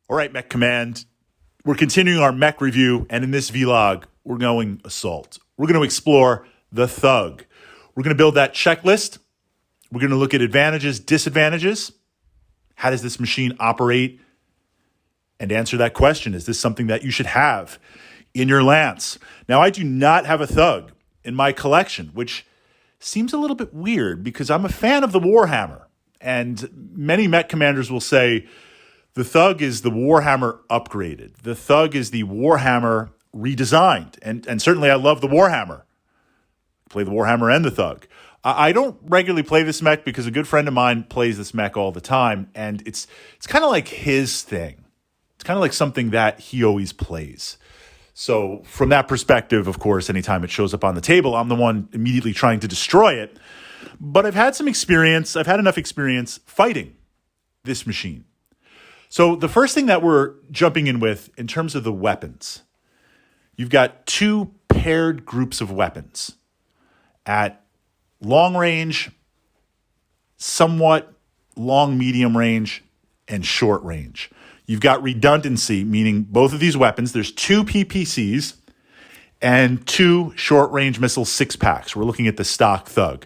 All right, Mech Command. We're continuing our Mech review, and in this vlog, we're going assault. We're going to explore the Thug. We're going to build that checklist. We're going to look at advantages, disadvantages. How does this machine operate? And answer that question. Is this something that you should have in your lance? Now, I do not have a Thug in my collection, which seems a little bit weird because I'm a fan of the Warhammer. And many Mech commanders will say, the Thug is the Warhammer upgraded. The Thug is the Warhammer redesigned. And certainly I love the Warhammer. I play the Warhammer and the Thug. I don't regularly play this mech because a good friend of mine plays this mech all the time. And it's kind of like his thing. It's kind of like something that he always plays. So from that perspective, of course, anytime it shows up on the table, I'm the one immediately trying to destroy it. But I've had some experience. I've had enough experience fighting this machine. So the first thing that we're jumping in with in terms of the weapons, you've got two paired groups of weapons at long range, somewhat long medium range, and short range. You've got redundancy, meaning both of these weapons, there's two PPCs and two short-range missile six-packs. We're looking at the stock Thug.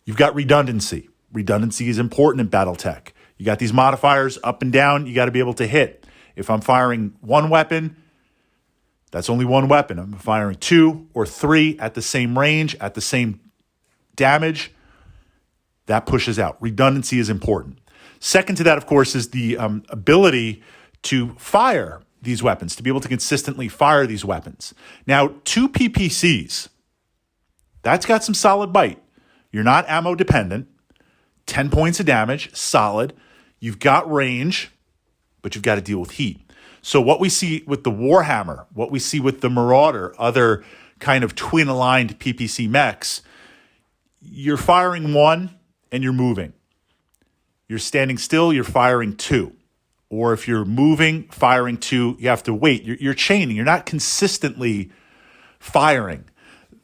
You've got redundancy. Redundancy is important in Battletech. You got these modifiers up and down. You got to be able to hit. If I'm firing one weapon, that's only one weapon. I'm firing two or three at the same range, at the same damage. That pushes out. Redundancy is important. Second to that, of course, is the ability to fire these weapons, to be able to consistently fire these weapons. Now, two PPCs, that's got some solid bite. You're not ammo dependent. 10 points of damage, solid. You've got range, but you've got to deal with heat. So what we see with the Warhammer, what we see with the Marauder, other kind of twin-aligned PPC mechs, you're firing one and you're moving. You're standing still, you're firing two. Or if you're moving, firing two, you have to wait. You're chaining. You're not consistently firing.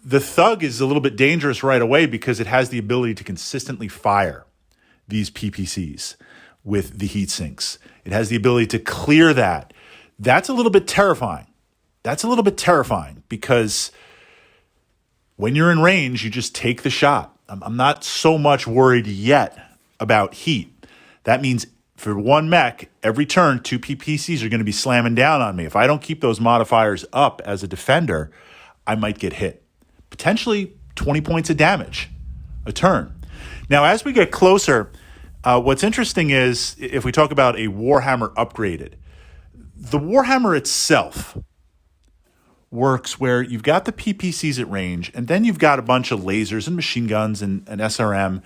The Thug is a little bit dangerous right away because it has the ability to consistently fire these PPCs with the heat sinks. It has the ability to clear that. That's a little bit terrifying. That's a little bit terrifying because when you're in range, you just take the shot. I'm not so much worried yet about heat. That means for one mech, every turn, two PPCs are going to be slamming down on me. If I don't keep those modifiers up as a defender, I might get hit. Potentially 20 points of damage a turn. Now, as we get closer, what's interesting is if we talk about a Warhammer upgraded, the Warhammer itself works where you've got the PPCs at range, and then you've got a bunch of lasers and machine guns and SRM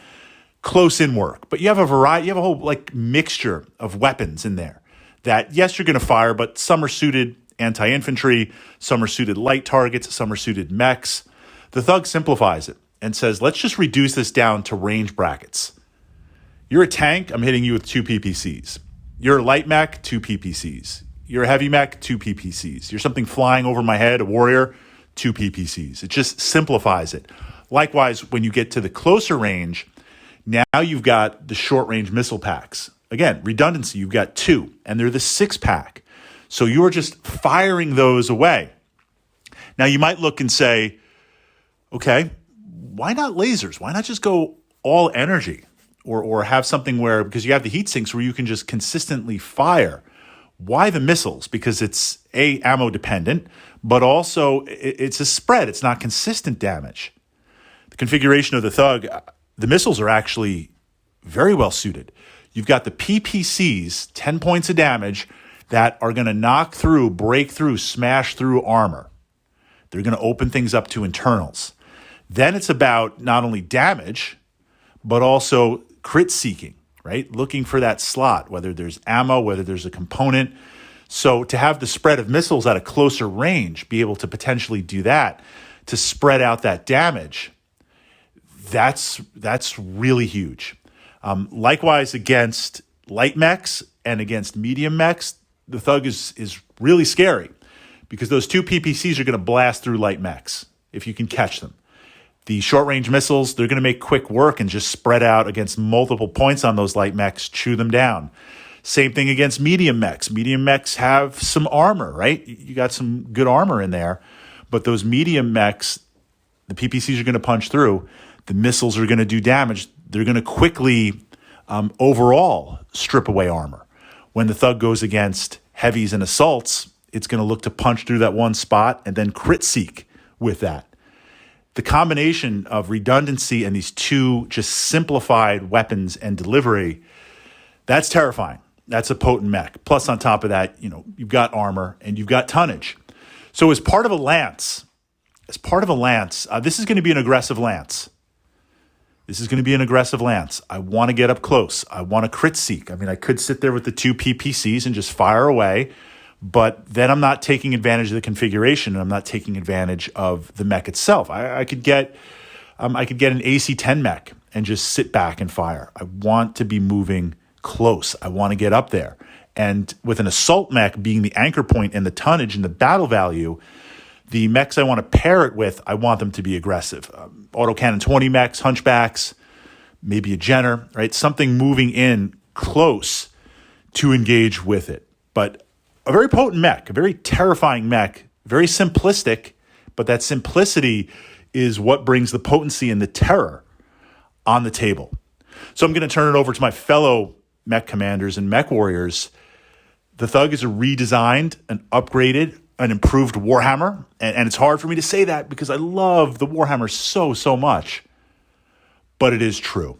close in work. But you have a variety, you have a whole like mixture of weapons in there that, yes, you're going to fire, but some are suited anti-infantry, some are suited light targets, some are suited mechs. The Thug simplifies it and says, let's just reduce this down to range brackets. You're a tank, I'm hitting you with two PPCs. You're a light mech, two PPCs. You're a heavy mech, two PPCs. You're something flying over my head, a warrior, two PPCs. It just simplifies it. Likewise, when you get to the closer range, now you've got the short-range missile packs. Again, redundancy, you've got two, and they're the six-pack. So you're just firing those away. Now, you might look and say, okay, why not lasers? Why not just go all energy? Or have something where, because you have the heat sinks where you can just consistently fire. Why the missiles? Because it's ammo dependent, but also it's a spread. It's not consistent damage. The configuration of the Thug, the missiles are actually very well suited. You've got the PPCs, 10 points of damage, that are going to knock through, break through, smash through armor. They're going to open things up to internals. Then it's about not only damage, but also crit seeking, right? Looking for that slot, whether there's ammo, whether there's a component. So to have the spread of missiles at a closer range, be able to potentially do that, to spread out that damage, that's really huge. Likewise, against light mechs and against medium mechs, the Thug is really scary because those two PPCs are going to blast through light mechs if you can catch them. The short-range missiles, they're going to make quick work and just spread out against multiple points on those light mechs, chew them down. Same thing against medium mechs. Medium mechs have some armor, right? You got some good armor in there, but those medium mechs, the PPCs are going to punch through. The missiles are going to do damage. They're going to quickly overall strip away armor. When the thug goes against heavies and assaults, it's going to look to punch through that one spot and then crit seek with that. The combination of redundancy and these two just simplified weapons and delivery, that's terrifying. That's a potent mech. Plus, on top of that, you've got armor and you've got tonnage. So as part of a lance, this is going to be an aggressive lance. I want to get up close. I want to crit seek. I mean, I could sit there with the two PPCs and just fire away, but then I'm not taking advantage of the configuration and I'm not taking advantage of the mech itself. I could get an AC-10 mech and just sit back and fire. I want to be moving close. I want to get up there. And with an assault mech being the anchor point and the tonnage and the battle value, the mechs I want to pair it with, I want them to be aggressive. Autocannon 20 mechs, hunchbacks, maybe a Jenner, right? Something moving in close to engage with it. But a very potent mech, a very terrifying mech, very simplistic, but that simplicity is what brings the potency and the terror on the table. So I'm going to turn it over to my fellow mech commanders and mech warriors. The Thug is a redesigned, an upgraded, an improved Warhammer. And it's hard for me to say that because I love the Warhammer so much. But it is true.